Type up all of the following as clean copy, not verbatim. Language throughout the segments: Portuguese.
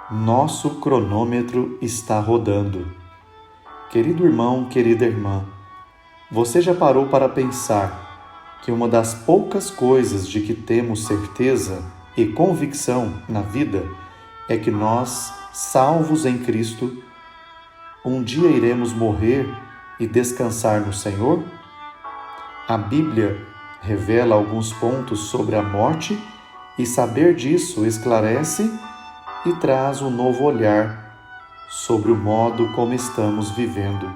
Nosso cronômetro está rodando. Querido irmão, querida irmã, você já parou para pensar que uma das poucas coisas de que temos certeza e convicção na vida é que nós, salvos em Cristo, um dia iremos morrer e descansar no Senhor? A Bíblia revela alguns pontos sobre a morte e saber disso esclarece e traz um novo olhar sobre o modo como estamos vivendo.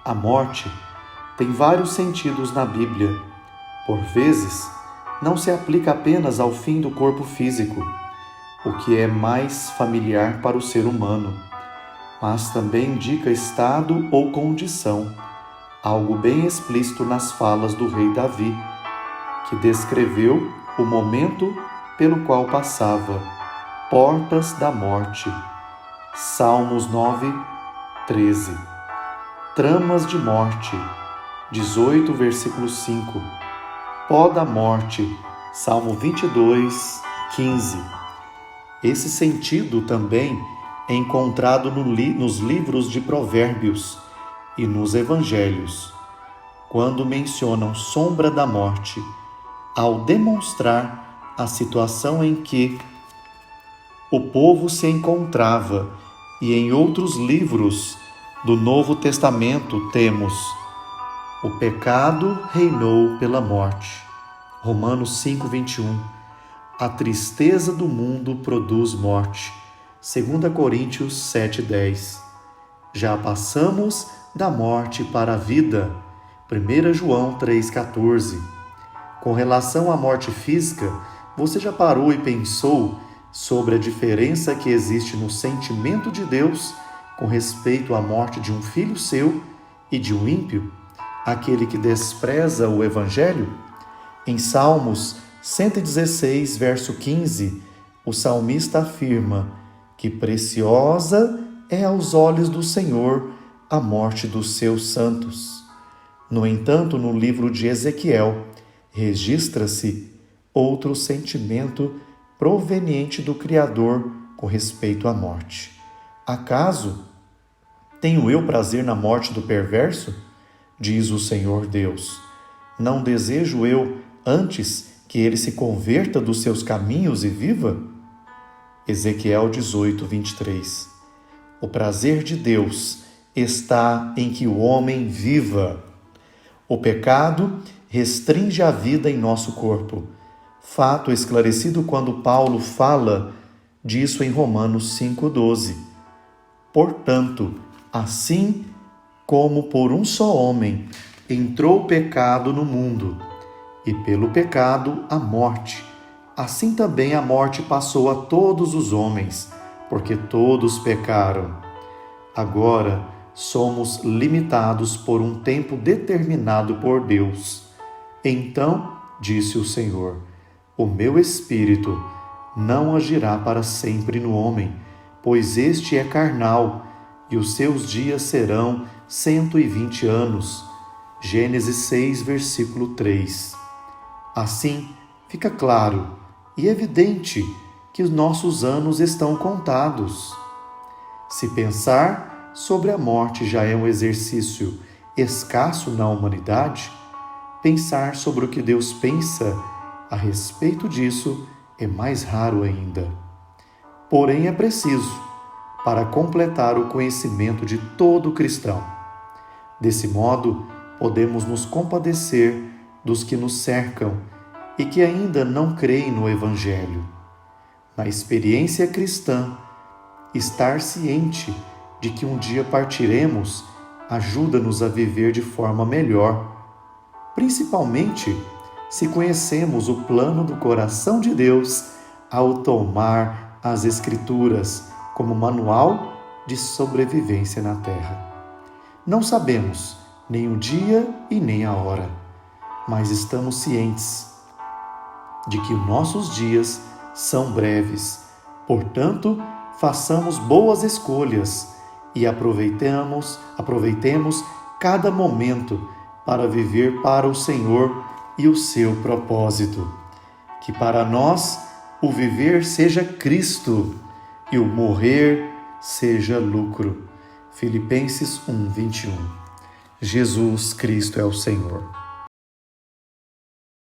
A morte tem vários sentidos na Bíblia. Por vezes, não se aplica apenas ao fim do corpo físico, o que é mais familiar para o ser humano, mas também indica estado ou condição, algo bem explícito nas falas do rei Davi, que descreveu o momento pelo qual passava, portas da morte. Salmos 9, 13. Tramas de morte. 18, versículo 5. Pó da morte. Salmo 22, 15. Esse sentido também é encontrado nos livros de Provérbios e nos Evangelhos, quando mencionam sombra da morte, ao demonstrar a situação em que o povo se encontrava, e em outros livros do Novo Testamento temos: o pecado reinou pela morte. Romanos 5, 21. A tristeza do mundo produz morte. 2 Coríntios 7, 10. Já passamos da morte para a vida. 1 João 3, 14. Com relação à morte física, você já parou e pensou sobre a diferença que existe no sentimento de Deus com respeito à morte de um filho seu e de um ímpio, aquele que despreza o Evangelho? Em Salmos 116, verso 15, o salmista afirma que preciosa é aos olhos do Senhor a morte dos seus santos. No entanto, no livro de Ezequiel, registra-se outro sentimento proveniente do Criador com respeito à morte. Acaso tenho eu prazer na morte do perverso? Diz o Senhor Deus. Não desejo eu antes que ele se converta dos seus caminhos e viva? Ezequiel 18, 23. O prazer de Deus está em que o homem viva. O pecado restringe a vida em nosso corpo. Fato esclarecido quando Paulo fala disso em Romanos 5,12. Portanto, assim como por um só homem entrou o pecado no mundo, e pelo pecado a morte, assim também a morte passou a todos os homens, porque todos pecaram. Agora somos limitados por um tempo determinado por Deus. Então, disse o Senhor, o meu Espírito não agirá para sempre no homem, pois este é carnal, e os seus dias serão 120 anos. Gênesis 6, versículo 3. Assim, fica claro e evidente que os nossos anos estão contados. Se pensar sobre a morte já é um exercício escasso na humanidade, pensar sobre o que Deus pensa a respeito disso é mais raro ainda. Porém, é preciso para completar o conhecimento de todo cristão. Desse modo, podemos nos compadecer dos que nos cercam e que ainda não creem no Evangelho. Na experiência cristã, estar ciente de que um dia partiremos ajuda-nos a viver de forma melhor, principalmente se conhecemos o plano do coração de Deus ao tomar as Escrituras como manual de sobrevivência na terra. Não sabemos nem o dia e nem a hora, mas estamos cientes de que nossos dias são breves. Portanto, façamos boas escolhas e aproveitemos cada momento para viver para o Senhor e o seu propósito. Que para nós o viver seja Cristo e o morrer seja lucro. Filipenses 1:21. Jesus Cristo é o Senhor.